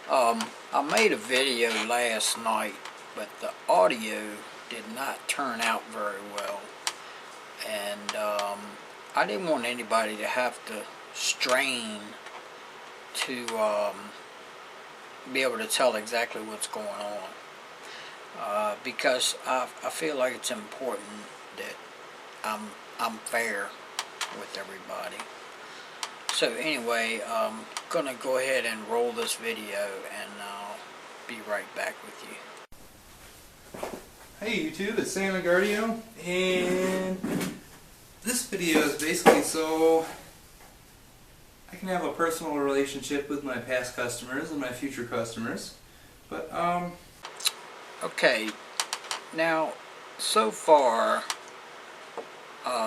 I made a video last night, but the audio did not turn out very well, and I didn't want anybody to have to strain to be able to tell exactly what's going on, because I feel like it's important that I'm fair with everybody. So anyway, I'm going to go ahead and roll this video, and I'll be right back with you. Hey YouTube, it's Sam Engardio, and this video is basically so I can have a personal relationship with my past customers and my future customers. But Okay, now so far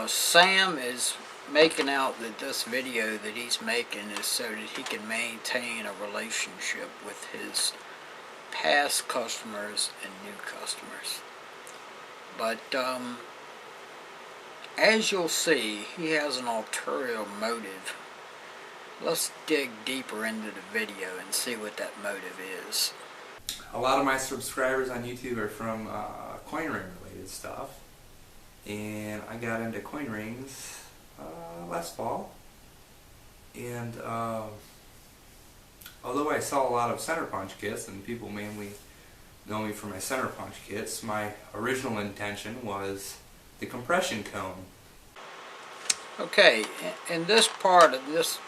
Sam is making out that this video that he's making is so that he can maintain a relationship with his past customers and new customers. But as you'll see, he has an ulterior motive. Let's dig deeper into the video and see what that motive is. a lot of my subscribers on YouTube are from coin ring related stuff, and I got into coin rings last fall, and although I sell a lot of center punch kits and people mainly know me for my center punch kits, my original intention was the compression cone. Okay, in this part of this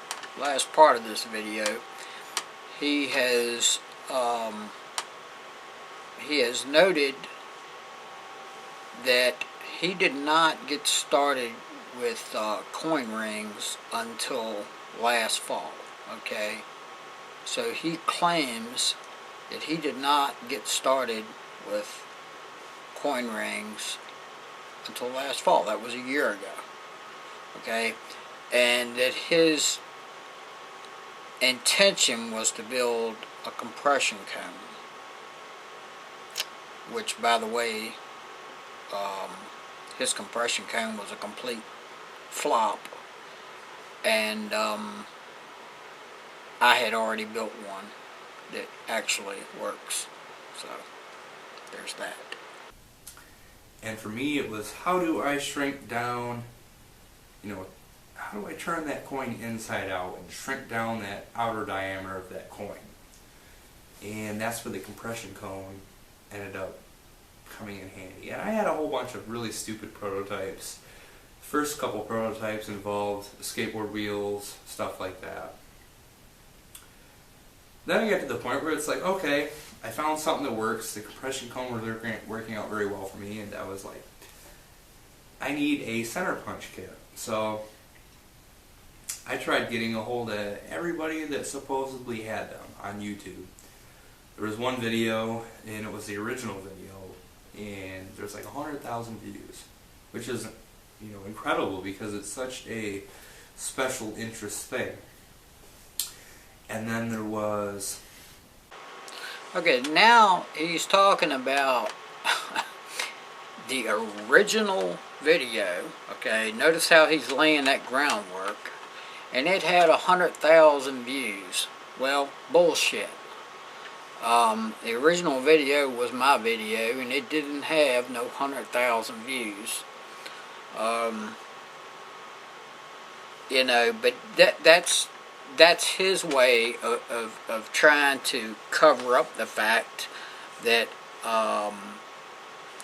last part of this video, he has noted that he did not get started with coin rings until last fall. Okay, so he claims that he did not get started with coin rings until last fall. That was a year ago. Okay, and that his intention was to build a compression cone, which, by the way, his compression cone was a complete flop, and I had already built one that actually works. So there's that. And for me it was, how do I shrink down, how do I turn that coin inside out and shrink down that outer diameter of that coin? And that's where the compression cone ended up coming in handy. And I had a whole bunch of really stupid prototypes. First couple prototypes involved skateboard wheels, stuff like that. Then I got to the point where it's like, okay, I found something that works. The compression cone was working out very well for me, and I was like, I need a center punch kit. So I tried getting a hold of everybody that supposedly had them on YouTube. There was one video, and it was the original video, and there's like 100,000 views, which is, incredible because it's such a special interest thing. And then there was... Okay, now he's talking about the original video. Okay, notice how he's laying that groundwork, and it had 100,000 views. Well, bullshit. The original video was my video, and it didn't have no 100,000 views. But that's his way of trying to cover up the fact that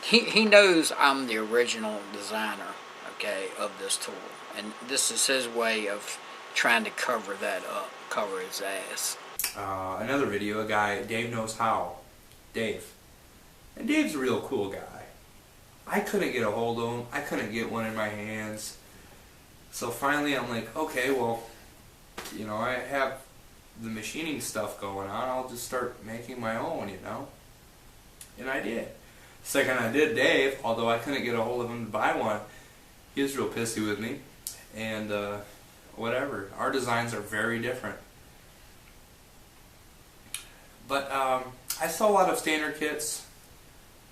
he knows I'm the original designer, okay, of this tool, and this is his way of trying to cover that up, cover his ass. Another video, a guy, Dave Knows How, Dave, and Dave's a real cool guy. I couldn't get a hold of him. I couldn't get one in my hands. So finally I'm like, okay, well, I have the machining stuff going on, I'll just start making my own, And I did. Second I did, Dave, although I couldn't get a hold of him to buy one, he was real pissy with me. And whatever, our designs are very different. But I sell a lot of standard kits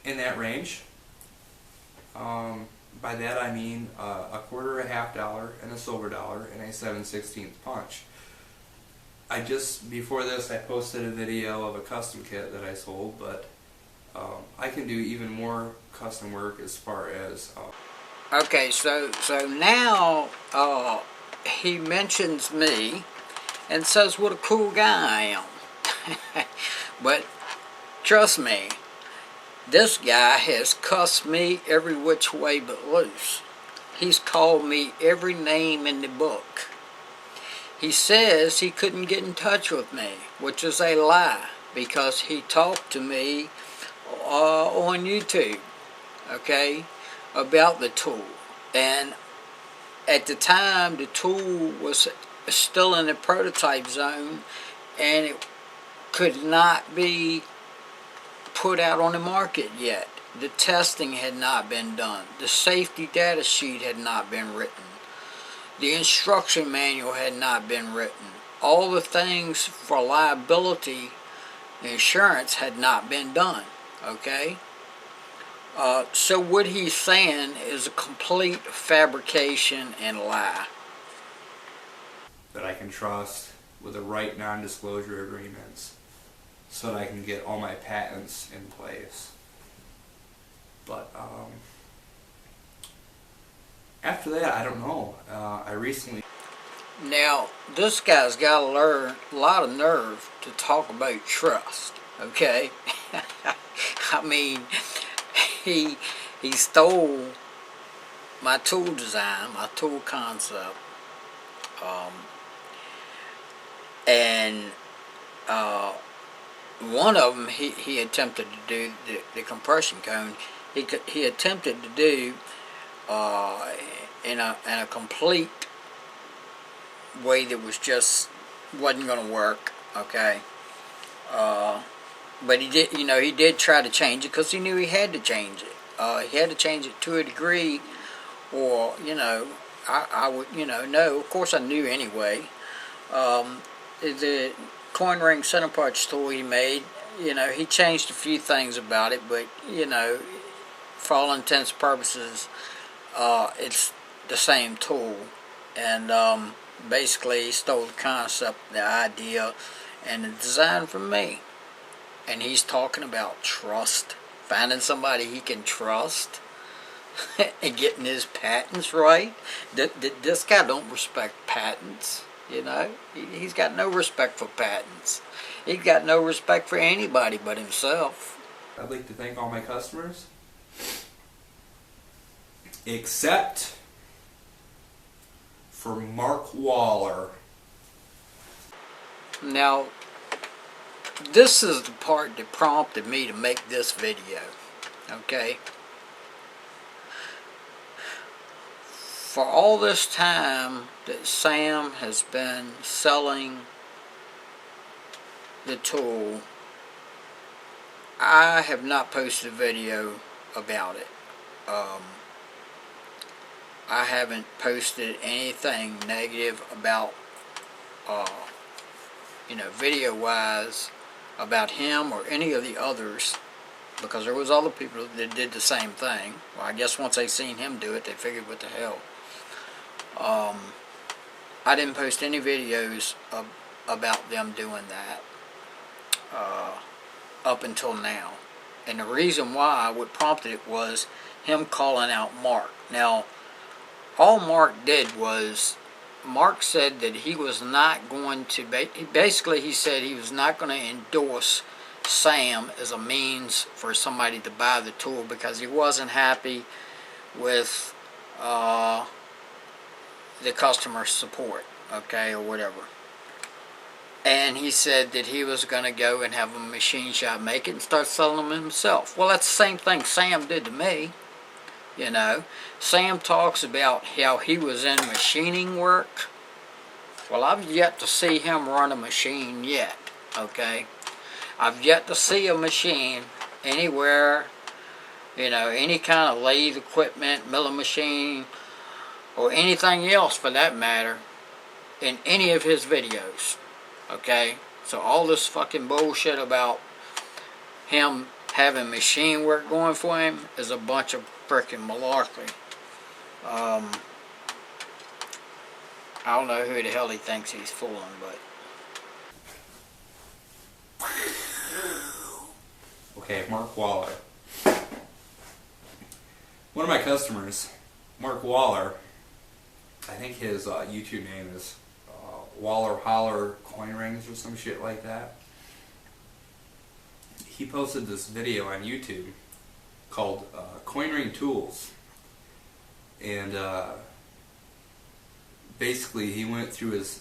in that range. By that I mean a quarter, a $half, and a silver dollar, and a 7/16 punch. before this, I posted a video of a custom kit that I sold, but I can do even more custom work as far as... Okay, so now he mentions me and says what a cool guy I am. But trust me, this guy has cussed me every which way but loose. He's called me every name in the book. He says he couldn't get in touch with me, which is a lie, because he talked to me on YouTube, okay, about the tool. And at the time, the tool was still in the prototype zone, and it could not be put out on the market yet. The testing had not been done. The safety data sheet had not been written. The instruction manual had not been written. All the things for liability insurance had not been done. Okay? So what he's saying is a complete fabrication and lie. That I can trust with the right non-disclosure agreements so that I can get all my patents in place. But after that, I don't know. I recently... Now, this guy's got a lot of nerve to talk about trust, okay? I mean, he stole my tool design, my tool concept, and one of them he attempted to do, the compression cone, he attempted to do in a complete way that wasn't going to work, okay? But he did try to change it because he knew he had to change it. He had to change it to a degree, or I would no. Of course I knew anyway. The coin ring center parts tool he made, he changed a few things about it, but for all intents and purposes, it's the same tool, and basically he stole the concept, the idea, and the design from me. And he's talking about trust, finding somebody he can trust, and getting his patents right. This guy don't respect patents, He's got no respect for patents. He's got no respect for anybody but himself. I'd like to thank all my customers, except for Mark Waller. Now, this is the part that prompted me to make this video, okay? For all this time that Sam has been selling the tool, I have not posted a video about it. I haven't posted anything negative about, video-wise, about him or any of the others, because there was other people that did the same thing. Well, I guess once they seen him do it, they figured, what the hell. I didn't post any videos about them doing that up until now. And the reason why, what prompted it, was him calling out Mark. Now, all Mark did was, Mark said that he was not going to, basically he said he was not going to endorse Sam as a means for somebody to buy the tool because he wasn't happy with the customer support, okay, or whatever. And he said that he was going to go and have a machine shop make it and start selling them himself. Well, that's the same thing Sam did to me. Sam talks about how he was in machining work. Well, I've yet to see him run a machine yet, okay? I've yet to see a machine anywhere, any kind of lathe equipment, milling machine, or anything else for that matter, in any of his videos, okay? So all this fucking bullshit about him having machine work going for him is a bunch of frickin' malarkey. I don't know who the hell he thinks he's fooling, but Okay, Mark Waller. One of my customers, Mark Waller, I think his YouTube name is Waller Holler Coin Rings or some shit like that. He posted this video on YouTube called Coin Ring Tools. And basically he went through his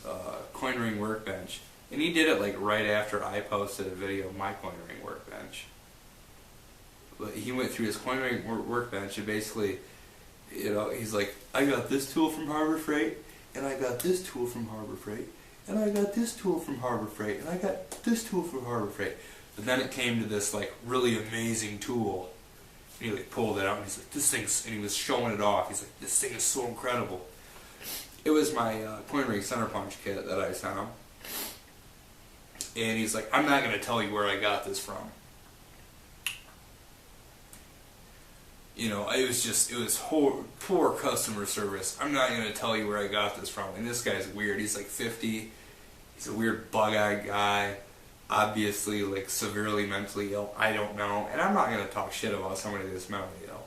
coin ring workbench. And he did it like right after I posted a video of my coin ring workbench. But he went through his coin ring workbench and basically, you know, he's like, I got this tool from Harbor Freight, and I got this tool from Harbor Freight, and I got this tool from Harbor Freight, and I got this tool from Harbor Freight. But then it came to this like really amazing tool. And he like pulled it out and he's like, this thing's, and he was showing it off. He's like, this thing is so incredible. It was my coin ring center punch kit that I sent him. And he's like, I'm not going to tell you where I got this from. You know, it was poor customer service. I'm not going to tell you where I got this from. And this guy's weird. He's like 50. He's a weird bug-eyed guy. Obviously, like, severely mentally ill. I don't know. And I'm not going to talk shit about somebody that's mentally ill.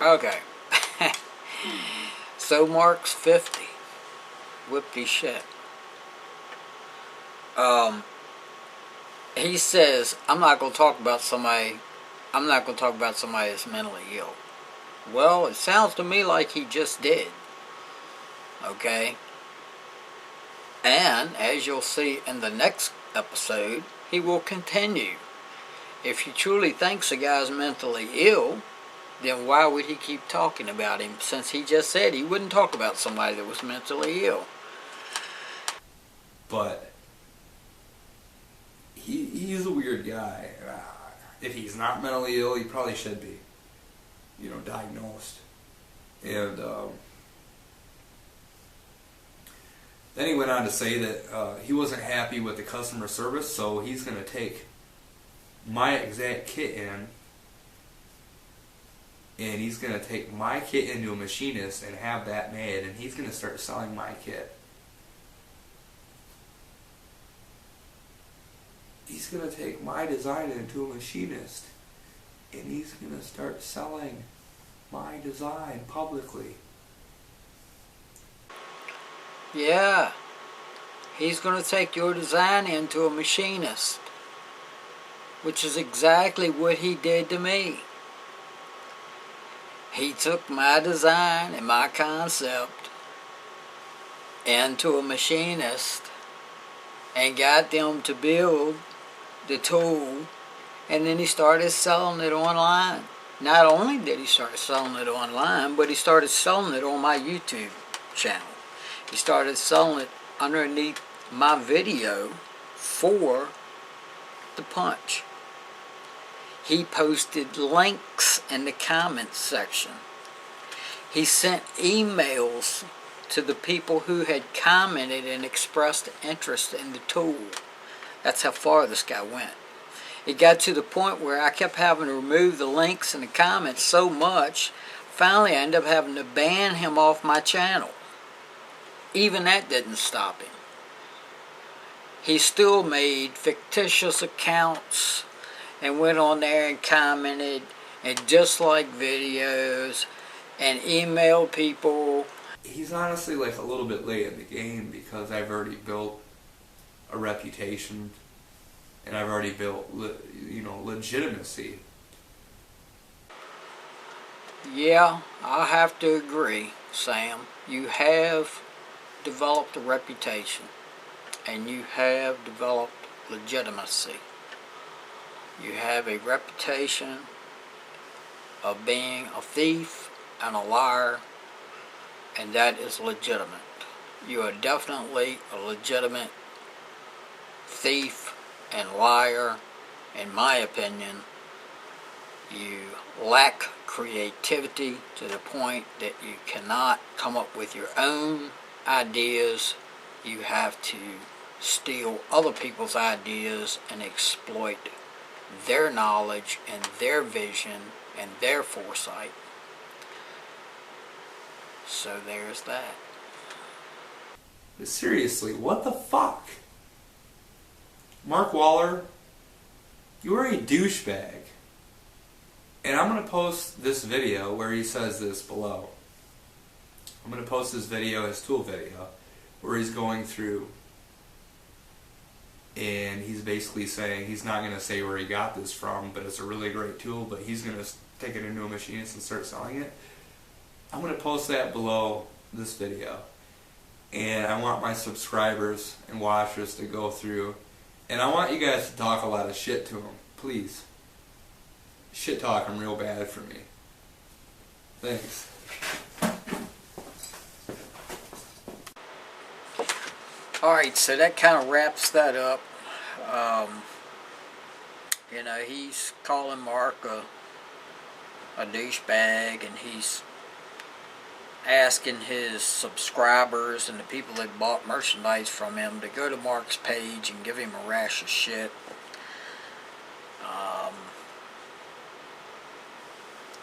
Okay. So Mark's 50. Whippy shit. He says, I'm not going to talk about somebody that's mentally ill. Well, it sounds to me like he just did. Okay? And, as you'll see in the next episode, he will continue. If he truly thinks a guy's mentally ill, then why would he keep talking about him, since he just said he wouldn't talk about somebody that was mentally ill? But he's a weird guy. If he's not mentally ill, he probably should be, you know, diagnosed. And then he went on to say that he wasn't happy with the customer service, so he's going to take my exact kit in, and he's going to take my kit into a machinist and have that made, and he's going to start selling my kit. He's going to take my design into a machinist, and he's going to start selling my design publicly. Yeah, he's going to take your design into a machinist, which is exactly what he did to me. He took my design and my concept into a machinist and got them to build the tool, and then he started selling it online. Not only did he start selling it online, but he started selling it on my YouTube channel. He started selling it underneath my video for the punch. He posted links in the comments section. He sent emails to the people who had commented and expressed interest in the tool. That's how far this guy went. It got to the point where I kept having to remove the links in the comments so much, finally I ended up having to ban him off my channel. Even that didn't stop him. He still made fictitious accounts and went on there and commented and disliked videos and emailed people. He's honestly like a little bit late in the game, because I've already built a reputation and I've already built, legitimacy. Yeah, I have to agree, Sam. You have developed a reputation and you have developed legitimacy. You have a reputation of being a thief and a liar, and that is legitimate. You are definitely a legitimate thief and liar, in my opinion. You lack creativity to the point that you cannot come up with your own ideas. You have to steal other people's ideas and exploit their knowledge and their vision and their foresight. So there's that. But seriously, what the fuck? Mark Waller, You are a douchebag. And I'm going to post this video where he says this below. I'm going to post this video, his tool video, where he's going through and he's basically saying he's not going to say where he got this from, but it's a really great tool, but he's going to take it into a machinist and start selling it. I'm going to post that below this video. And I want my subscribers and watchers to go through, and I want you guys to talk a lot of shit to him, please. Shit talk him real bad for me. Thanks. Alright, so that kind of wraps that up. You know, he's calling Mark a douchebag, and he's asking his subscribers and the people that bought merchandise from him to go to Mark's page and give him a rash of shit.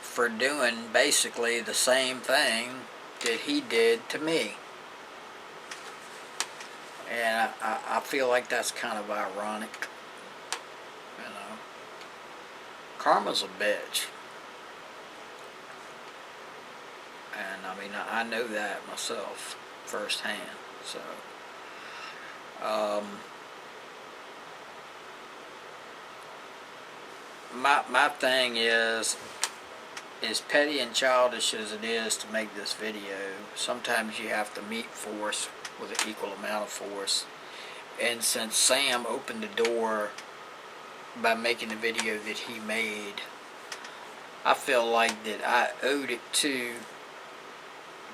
For doing basically the same thing that he did to me. And I feel like that's kind of ironic. You know, karma's a bitch. And I mean, I know that myself firsthand. So, my thing is, as petty and childish as it is to make this video, sometimes you have to meet force with an equal amount of force. And since Sam opened the door by making the video that he made, I feel like that I owed it to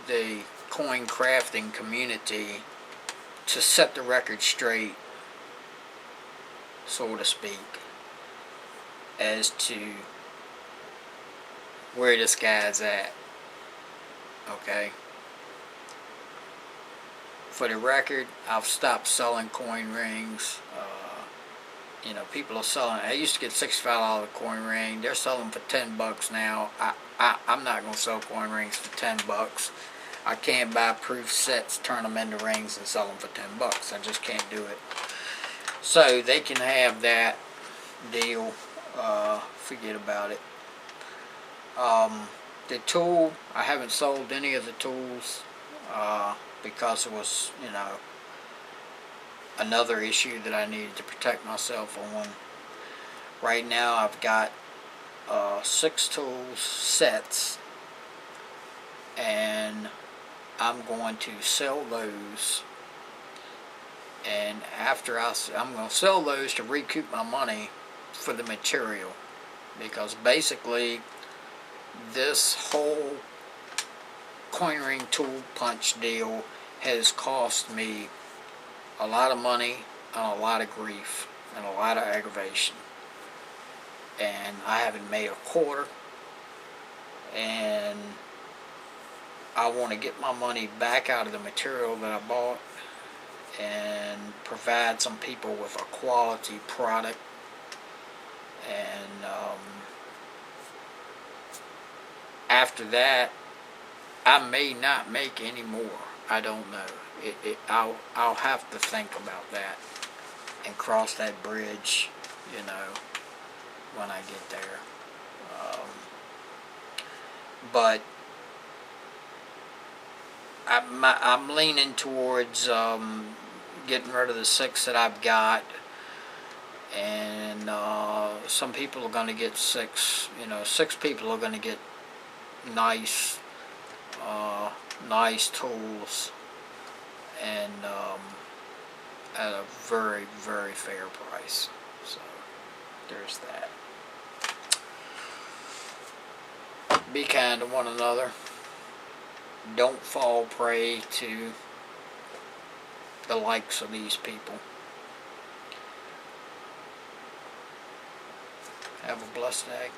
the coin crafting community to set the record straight, so to speak, as to where this guy's at. Okay? For the record, I've stopped selling coin rings. You know, people are selling. I used to get $65 coin ring. They're selling for $10 now. I'm not going to sell coin rings for $10. I can't buy proof sets, turn them into rings, and sell them for $10. I just can't do it. So they can have that deal. Forget about it. The tool, I haven't sold any of the tools because it was, you know, another issue that I needed to protect myself on. Right now I've got 6 tools sets, and I'm going to sell those, and after I'm going to sell those to recoup my money for the material, because basically this whole coin ring tool punch deal has cost me a lot of money and a lot of grief and a lot of aggravation, and I haven't made a quarter, and I want to get my money back out of the material that I bought and provide some people with a quality product. And after that, I may not make any more. I don't know. I'll have to think about that and cross that bridge, you know, when I get there. But I'm leaning towards getting rid of the 6 that I've got, and some people are going to get 6. You know, 6 people are going to get nice tools, and at a very, very fair price. So there's that. Be kind to one another. Don't fall prey to the likes of these people. Have a blessed day.